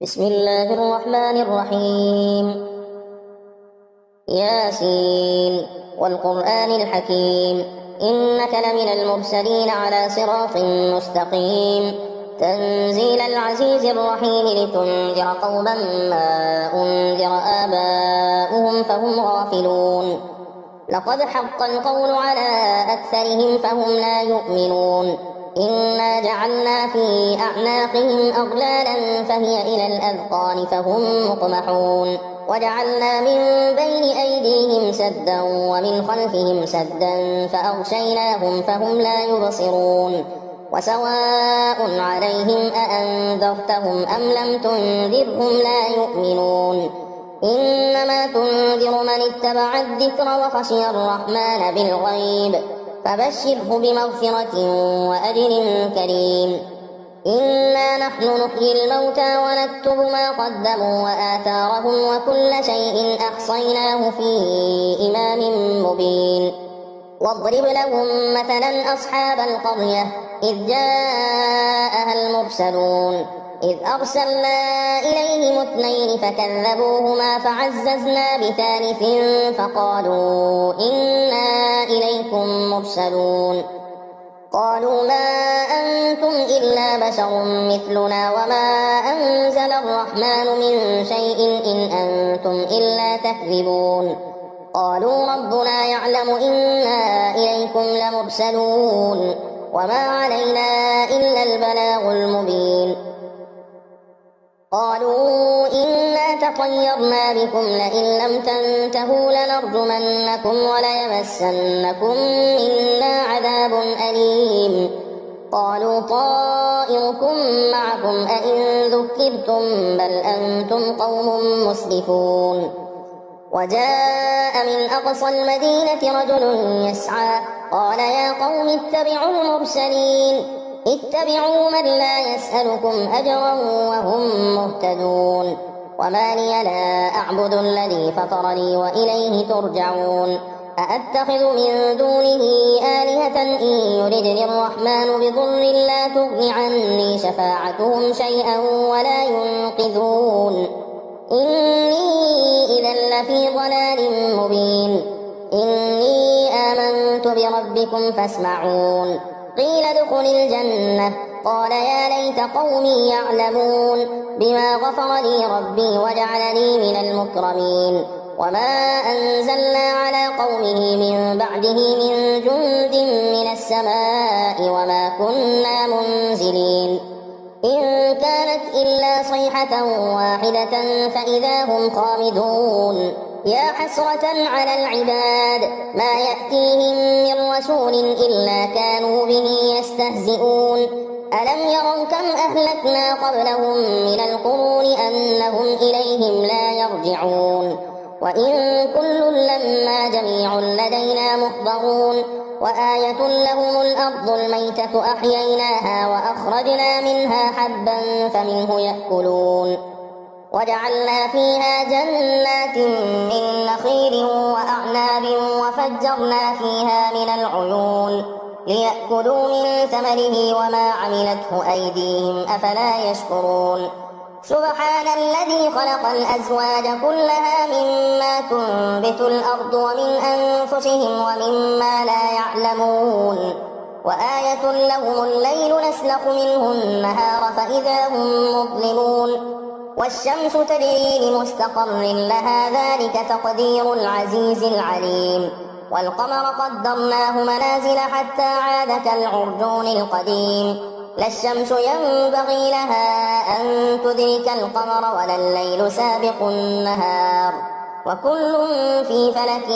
بسم الله الرحمن الرحيم. ياسين والقرآن الحكيم إنك لمن المرسلين على صراط مستقيم تنزيل العزيز الرحيم لتنذر قوما ما أنذر آباؤهم فهم غافلون. لقد حق القول على أكثرهم فهم لا يؤمنون. إنا جعلنا في أعناقهم أغلالا فهي إلى الأذقان فهم مقمحون. وجعلنا من بين أيديهم سدا ومن خلفهم سدا فأغشيناهم فهم لا يبصرون. وسواء عليهم أأنذرتهم أم لم تنذرهم لا يؤمنون. إنما تنذر من اتبع الذكر وخشي الرحمن بالغيب فبشره بمغفرة وأجر كريم. إنا نحن نحيي الموتى ونكتب ما قدموا وآثارهم وكل شيء أحصيناه في إمام مبين. واضرب لهم مثلا أصحاب القرية إذ جاءها المرسلون إذ أرسلنا إليهم اثنين فكذبوهما فعززنا بثالث فقالوا إنا إليكم مرسلون. قالوا ما أنتم إلا بشر مثلنا وما أنزل الرحمن من شيء إن أنتم إلا تكذبون. قالوا ربنا يعلم إنا إليكم لمرسلون وما علينا إلا البلاغ المبين. قالوا إنا تطيرنا بكم لئن لم تنتهوا لنرجمنكم وليمسنكم منا عذاب أليم. قالوا طائركم معكم أئن ذكرتم بل أنتم قوم مسرفون. وجاء من أقصى المدينة رجل يسعى قال يا قوم اتبعوا المرسلين اتبعوا من لا يسألكم أجرا وهم مهتدون. وما لي لا أعبد الذي فطرني وإليه ترجعون. أأتخذ من دونه آلهة إن يردني الرحمن بضر لا تغن عني شفاعتهم شيئا ولا ينقذون. إني إذا لفي ضلال مبين. إني آمنت بربكم فاسمعون. قيل ادخل الجنة قال يا ليت قومي يعلمون بما غفر لي ربي وجعلني من المكرمين. وما أنزلنا على قومه من بعده من جند من السماء وما كنا منزلين. إن كانت إلا صيحة واحدة فإذا هم خامدون. يا حسرة على العباد ما يأتيهم من رسول إلا كانوا به يستهزئون. ألم يروا كم أهلكنا قبلهم من القرون أنهم إليهم لا يرجعون. وإن كل لما جميع لدينا محضرون. وآية لهم الأرض الميتة أحييناها وأخرجنا منها حبا فمنه يأكلون. وجعلنا فيها جنات من نخيل وأعناب وفجرنا فيها من العيون ليأكلوا من ثمره وما عملته أيديهم أفلا يشكرون. سبحان الذي خلق الأزواج كلها مما تنبت الأرض ومن أنفسهم ومما لا يعلمون. وآية لهم الليل نسلخ منه النهار فإذا هم مظلمون. والشمس تجري لمستقر لها ذلك تقدير العزيز العليم. والقمر قدرناه منازل حتى عاد كالعرجون القديم. لا الشمس ينبغي لها أن تدرك القمر ولا الليل سابق النهار وكل في فلك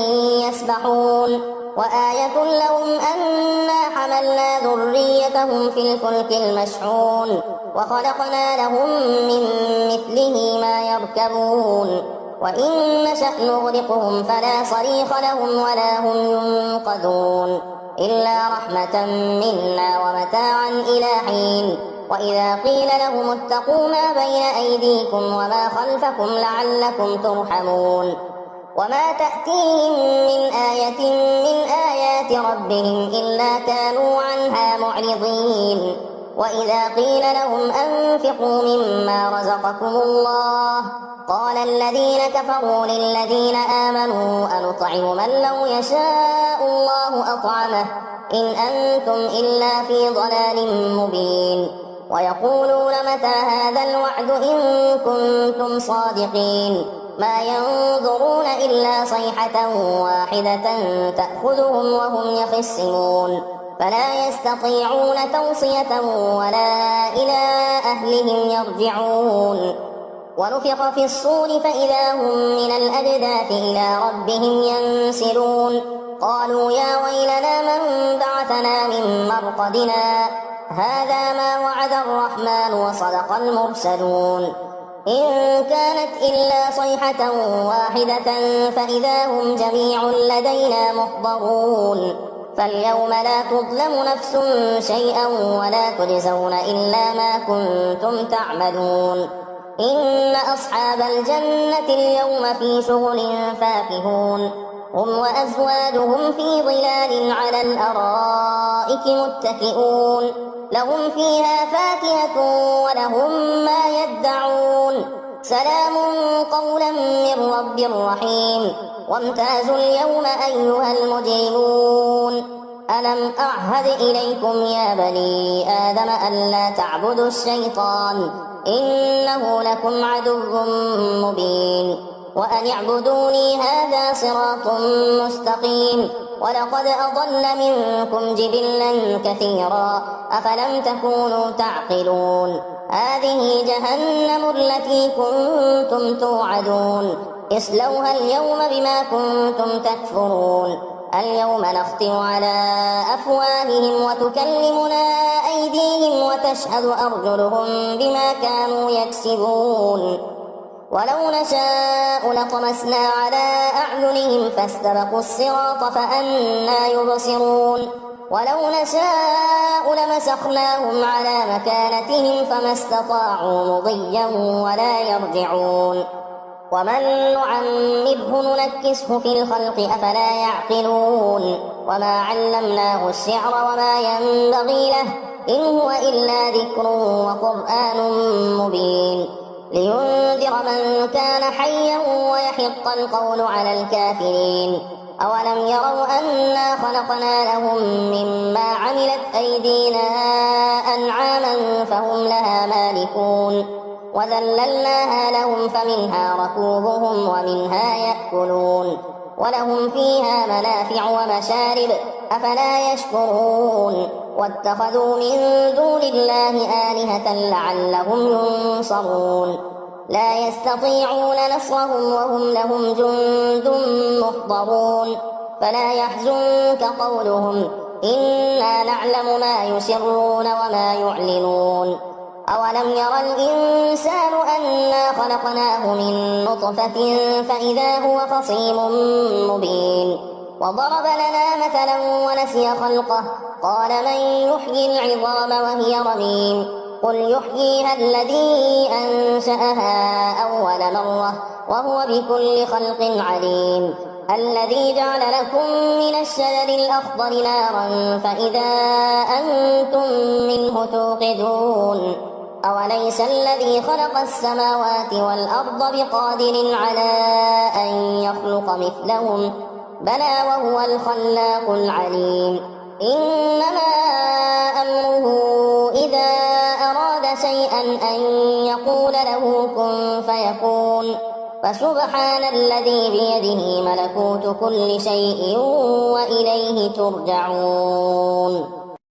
يسبحون. وآية لهم أنا حملنا ذريتهم في الفلك المشحون وخلقنا لهم من مثله ما يركبون. وإن نشأ نغرقهم فلا صريخ لهم ولا هم ينقذون إلا رحمة منا ومتاعا إلى حين. وإذا قيل لهم اتقوا ما بين أيديكم وما خلفكم لعلكم ترحمون. وما تأتيهم من آية من آيات ربهم إلا كانوا عنها معرضين. وإذا قيل لهم أنفقوا مما رزقكم الله قال الذين كفروا للذين آمنوا أنطعم من لو يشاء الله أطعمه إن أنتم إلا في ضلال مبين ويقولون متى هذا الوعد إن كنتم صادقين ما ينظرون إلا صيحة واحدة تأخذهم وهم يخصمون فلا يستطيعون توصية ولا إلى أهلهم يرجعون ونفخ في الصور فإذا هم من الأجداث إلى ربهم ينسلون قالوا يا ويلنا من بعثنا من مرقدنا هذا ما وعد الرحمن وصدق المرسلون إن كانت إلا صيحة واحدة فإذا هم جميع لدينا محضرون فاليوم لا تظلم نفس شيئا ولا تجزون إلا ما كنتم تعملون إن أصحاب الجنة اليوم في شغل فاكهون هم وأزواجهم في ظلال على الأرائك متكئون لهم فيها فاكهة ولهم ما يدعون سلام قولا من رب رحيم وامتازوا اليوم أيها المجرمون ألم أعهد إليكم يا بني آدم ألا تعبدوا الشيطان إنه لكم عدو مبين وأن اعبدوني هذا صراط مستقيم ولقد أضل منكم جبلا كثيرا أفلم تكونوا تعقلون هذه جهنم التي كنتم توعدون اصلوها اليوم بما كنتم تكفرون اليوم نختم على أفواههم وتكلمنا أيديهم وتشهد أرجلهم بما كانوا يكسبون ولو نشاء لطمسنا على أعينهم فاستبقوا الصراط فأنى يبصرون ولو نشاء لمسخناهم على مكانتهم فما استطاعوا مضيا ولا يرجعون ومن نعمره ننكسه في الخلق أفلا يعقلون وما علمناه الشعر وما ينبغي له إن هو إلا ذكر وقرآن مبين لينذر من كان حيا ويحق القول على الكافرين أولم يروا أنا خلقنا لهم مما عملت أيدينا أنعاما فهم لها مالكون وذللناها لهم فمنها ركوبهم ومنها يأكلون ولهم فيها منافع ومشارب أفلا يشكرون واتخذوا من دون الله آلهة لعلهم ينصرون لا يستطيعون نصرهم وهم لهم جند محضرون فلا يحزنك قولهم إنا نعلم ما يسرون وما يعلنون أولم ير الإنسان أنا خلقناه من نطفة فإذا هو خصيم مبين وضرب لنا مثلا ونسي خلقه قال من يحيي العظام وهي رميم قل يحييها الذي أنشأها أول مرة وهو بكل خلق عليم الذي جعل لكم من الشجر الأخضر نارا فإذا أنتم منه توقدون أوليس الذي خلق السماوات والأرض بقادر على أن يخلق مثلهم بلى وهو الخلاق العليم إنما أمره إذا أراد شيئا أن يقول له كن فيكون فسبحان الذي بيده ملكوت كل شيء وإليه ترجعون